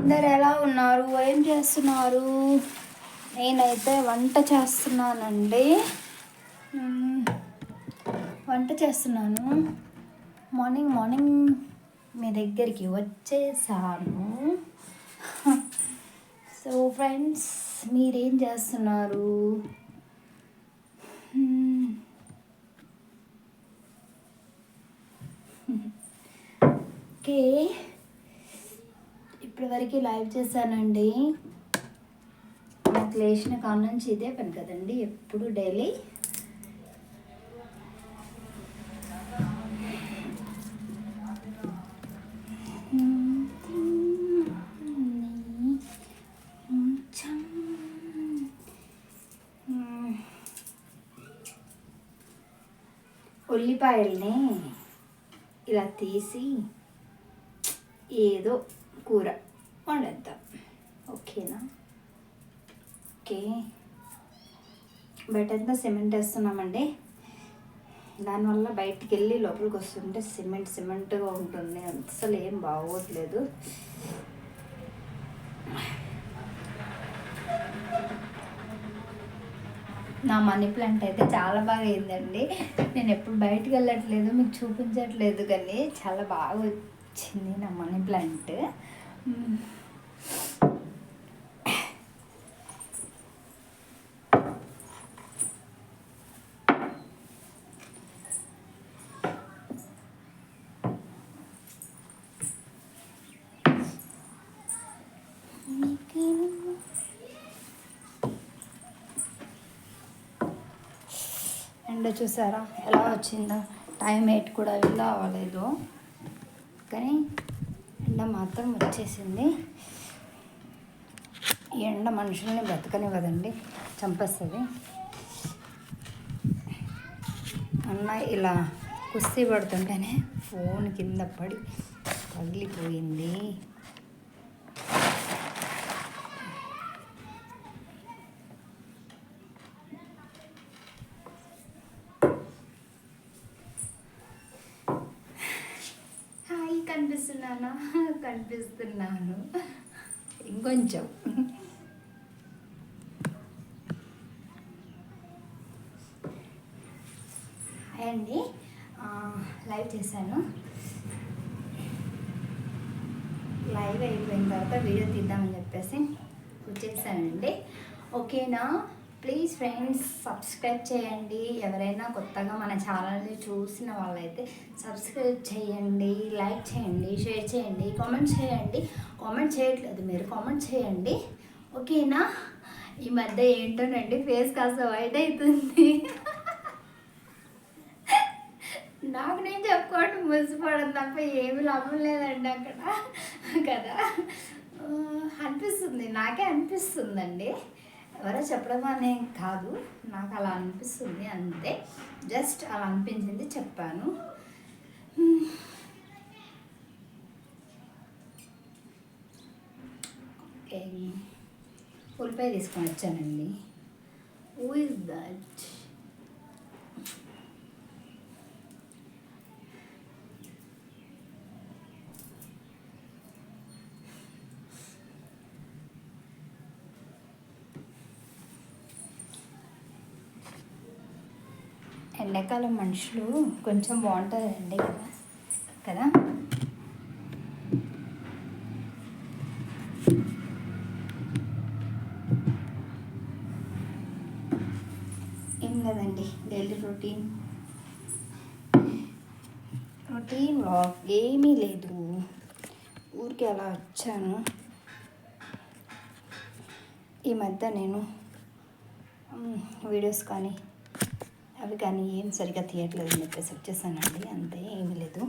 అందరు ఎలా ఉన్నారు? ఏం చేస్తున్నారు? నేనైతే వంట చేస్తున్నానండి. వంట చేస్తున్నాను. మార్నింగ్ మీ దగ్గరికి వచ్చేసాను. సో ఫ్రెండ్స్, మీరేం చేస్తున్నారు? ఓకే, ఇప్పటివరకు లైవ్ చేశానండి. నాకు లేచిన కాడ నుంచి ఇదే పని కదండి, ఎప్పుడు డైలీ. ఉల్లిపాయల్ని ఇలా తీసి ఏదో కూర వండేద్దాం, ఓకేనా? ఓకే, బయట అంతా సిమెంట్ వేస్తున్నామండి. దానివల్ల బయటికి వెళ్ళి లోపలికి వస్తుంటే సిమెంట్గా ఉంటుంది, అసలు ఏం బాగోట్లేదు. నా మనీ ప్లాంట్ అయితే చాలా బాగా అయిందండి. నేను ఎప్పుడు బయటకు వెళ్ళట్లేదు, మీకు చూపించట్లేదు, కానీ చాలా బాగా వచ్చింది నా మనీ ప్లాంట్. ఎండ చూసారా ఎలా వచ్చిందో? టైం 8 కూడా ఇలా అవ్వలేదు, కానీ ఎండ మాత్రం వచ్చేసింది. ఈ ఎండ మనుషుల్ని బ్రతకనివ్వదండి, చంపేస్తుంది. అన్న ఇలా కుస్తీ పడుతుంటేనే ఫోన్ కింద పడి పగిలిపోయింది. కనిపిస్తున్నాను ఇంకొంచెం. అండి లైవ్ చేశాను. లైవ్ అయిపోయిన తర్వాత వీడియో తీద్దామని చెప్పేసి వచ్చేసానండి, ఓకేనా? ప్లీజ్ ఫ్రెండ్స్, సబ్స్క్రైబ్ చేయండి. ఎవరైనా కొత్తగా మన ఛానల్ని చూసిన వాళ్ళైతే సబ్స్క్రైబ్ చేయండి, లైక్ చేయండి, షేర్ చేయండి, కామెంట్ చేయండి. కామెంట్ చేయట్లేదు మీరు, కామెంట్ చేయండి, ఓకేనా? ఈ మధ్య ఏంటోనండి ఫేస్ కాస్త వైట్ అవుతుంది. నాకు నేను చెప్పుకోవడం మురిసిపోవడం తప్ప ఏమి లాభం లేదండి అక్కడ, కదా? అనిపిస్తుంది, నాకే అనిపిస్తుందండి. ఎవరో చెప్పడం అనే కాదు, నాకు అలా అనిపిస్తుంది అంతే. జస్ట్ అలా అనిపించింది, చెప్పాను. ఉల్లిపాయ తీసుకొని వచ్చానండి. Who is that? ఎండాకాలం మనుషులు కొంచెం బాగుంటుందండి, కదా? ఏం లేదండి, డైలీ రొటీన్ వ్లాగ్ ఏమీ లేదు. ఊరికి అలా వచ్చాను. ఈ మధ్య నేను వీడియోస్ కానీ అవి కానీ ఏం సరిగ్గా తీయట్లేదు అని చెప్పేసి వచ్చేసానండి, అంతే. ఏమీ లేదు,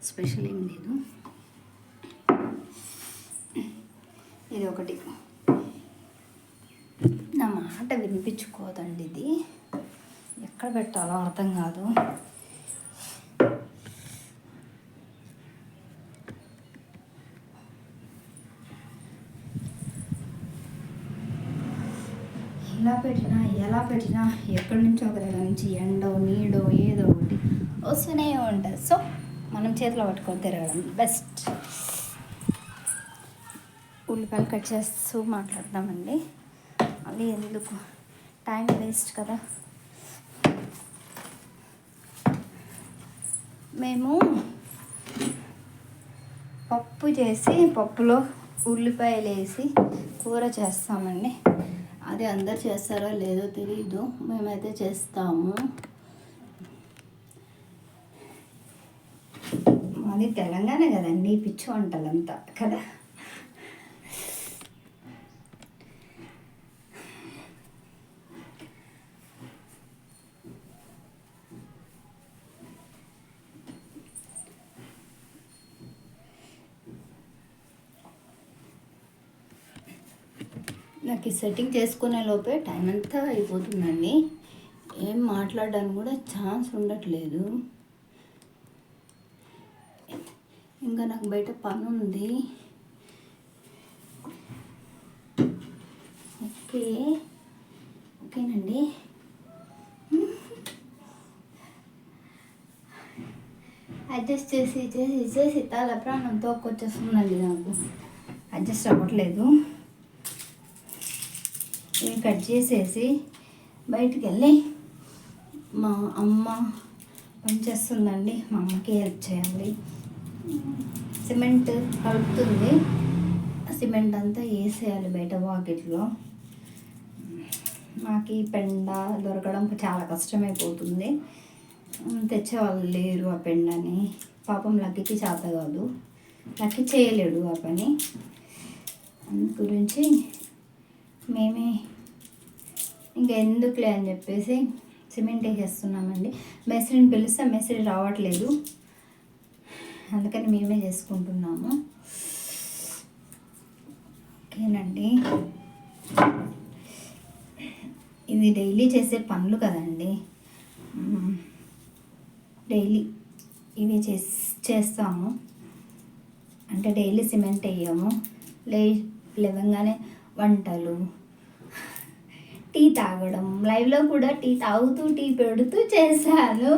స్పెషల్ ఏం లేదు. ఇది ఒకటి నా మాట వినిపించుకోదండి, ఇది ఎక్కడ పెట్టాలో అర్థం కాదు. ఎలా పెట్టినా ఎక్కడి నుంచో ఒక దగ్గర నుంచి ఎండో నీడో ఏదో ఒకటి వస్తూనే ఉంటుంది. సో మనం చేతిలో పట్టుకొని తిరగడం బెస్ట్. ఉల్లిపాయలు కట్ చేస్తూ మాట్లాడదామండి. అది ఎందుకు టైం వేస్ట్ కదా. మేము పప్పు చేసి పప్పులో ఉల్లిపాయలు వేసి కూర చేస్తామండి. అది అందరు చేస్తారో లేదో తెలీదు, మేమైతే చేస్తాము. మాది తెలంగాణ కదండి, పిచ్చి వంటలంతా కదా. నాకు ఈ సెట్టింగ్ చేసుకునే లోపే టైం అంతా అయిపోతుందండి. ఏం మాట్లాడడానికి కూడా ఛాన్స్ ఉండట్లేదు. ఇంకా నాకు బయట పని ఉంది. ఓకేనండి. అడ్జస్ట్ చేసి తల ప్రాణం తోకొచ్చేస్తుందండి. నాకు అడ్జస్ట్ అవ్వట్లేదు. ఇవి కట్ చేసేసి బయటికి వెళ్ళి మా అమ్మ పనిచేస్తుందండి. మా అమ్మకి హెల్ప్ చేయాలి. సిమెంట్ కలుపుతుంది. సిమెంట్ అంతా వేసేయాలి బయట వాకిట్లో. మాకు ఈ పెండ దొరకడం చాలా కష్టమైపోతుంది. తెచ్చేవాళ్ళు లేరు ఆ పెండని. పాపం లక్కీకి చేత కాదు, లక్కీ చేయలేడు ఆ పని. అందు గురించి మేమే ఇంకా ఎందుకులే అని చెప్పేసి సిమెంట్ వేసేస్తున్నామండి. మేస్త్రిని పిలిస్తే మేస్త్రి రావట్లేదు, అందుకని మేమే చేసుకుంటున్నాము. ఓకేనండి. ఇది డైలీ చేసే పనులు కదండి. డైలీ ఇవి చేస్తాము. అంటే డైలీ సిమెంట్ వేయము. లేవగానే వంటలు, టీ తాగడం, లైవ్లో కూడా టీ తాగుతూ టీ పెడుతూ చేశాను.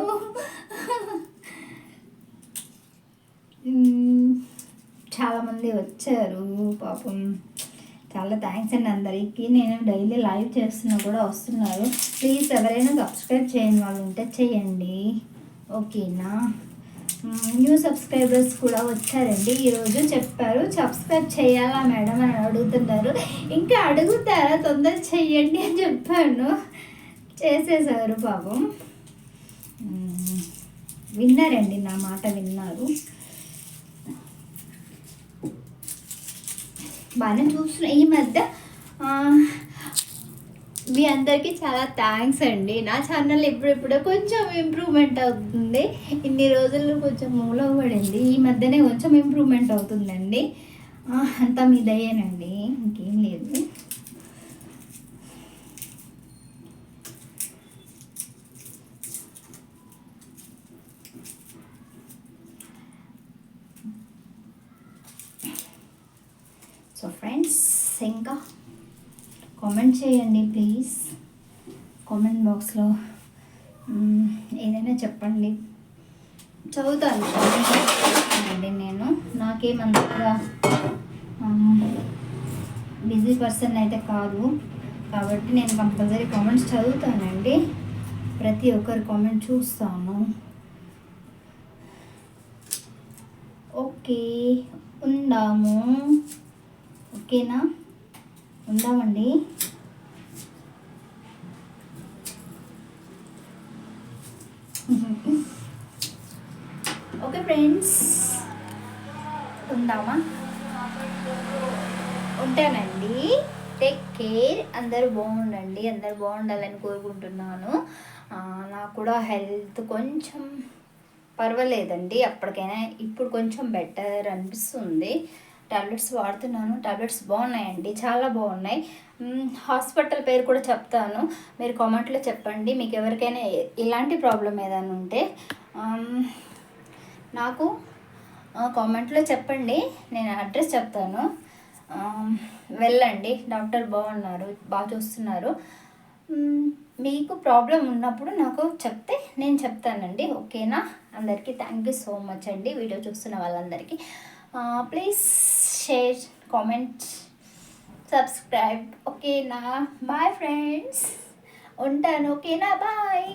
చాలామంది వచ్చారు పాపం. చాలా థ్యాంక్స్ అండి అందరికీ. నేను డైలీ లైవ్ చేస్తున్నా కూడా వస్తున్నారు. ప్లీజ్ ఎవరైనా సబ్స్క్రైబ్ చేయని వాళ్ళు ఉంటే చేయండి, ఓకేనా. న్యూ సబ్స్క్రైబర్స్ కూడా వచ్చారండి. ఈరోజు చెప్పారు సబ్స్క్రైబ్ చేయాలా మేడం అని అడుగుతున్నారు. ఇంకా అడుగుతారా, తొందర చెయ్యండి అని చెప్పాను. చేసేసారు పాపం. విన్నారండి, నా మాట విన్నారు. బాగానే చూస్తున్నా. ఈ మధ్య మీ అందరికీ చాలా థ్యాంక్స్ అండి. నా ఛానల్ ఇప్పుడిప్పుడే కొంచెం ఇంప్రూవ్మెంట్ అవుతుంది. ఇన్ని రోజులు కొంచెం మూలో పడింది, ఈ మధ్యనే కొంచెం ఇంప్రూవ్మెంట్ అవుతుందండి. అంతా మీ దయ్యేనండి, ఇంకేం లేదు. సో ఫ్రెండ్స్, ఇంకా కామెంట్ చేయండి ప్లీజ్. కామెంట్ బాక్స్లో ఏదైనా చెప్పండి, చదువుతాను అండి. నేను నాకేమంతగా బిజీ పర్సన్ అయితే కాదు కాబట్టి నేను కంపల్సరీ కామెంట్స్ చదువుతానండి. ప్రతి ఒక్కరి కామెంట్ చూస్తాను. ఓకే, ఉందాము. ఓకేనా, ఉందామండి. ఓకే ఫ్రెండ్స్, ఉందామా? ఉంటానండి. Take care. అందరూ బాగుండండి, అందరూ బాగుండాలని కోరుకుంటున్నాను. నాకు కూడా హెల్త్ కొంచెం పర్వాలేదండి. అప్పటికైనా ఇప్పుడు కొంచెం బెటర్ అనిపిస్తుంది. టాబ్లెట్స్ వాడుతున్నాను. టాబ్లెట్స్ బాగున్నాయండి, చాలా బాగున్నాయి. హాస్పిటల్ పేరు కూడా చెప్తాను, మీరు కామెంట్లో చెప్పండి. మీకు ఎవరికైనా ఇలాంటి ప్రాబ్లం ఏదైనా ఉంటే నాకు కామెంట్లో చెప్పండి, నేను అడ్రస్ చెప్తాను. వెళ్ళండి, డాక్టర్ బాగున్నారు, బాగా చూస్తున్నారు. మీకు ప్రాబ్లం ఉన్నప్పుడు నాకు చెప్తే నేను చెప్తానండి, ఓకేనా. అందరికీ థ్యాంక్ యూ సో మచ్ అండి, వీడియో చూస్తున్న వాళ్ళందరికీ. Please share, comment. సబ్స్క్రైబ్. ఓకేనా? బాయ్ ఫ్రెండ్స్, ఉంటాను. ఓకేనా? బాయ్.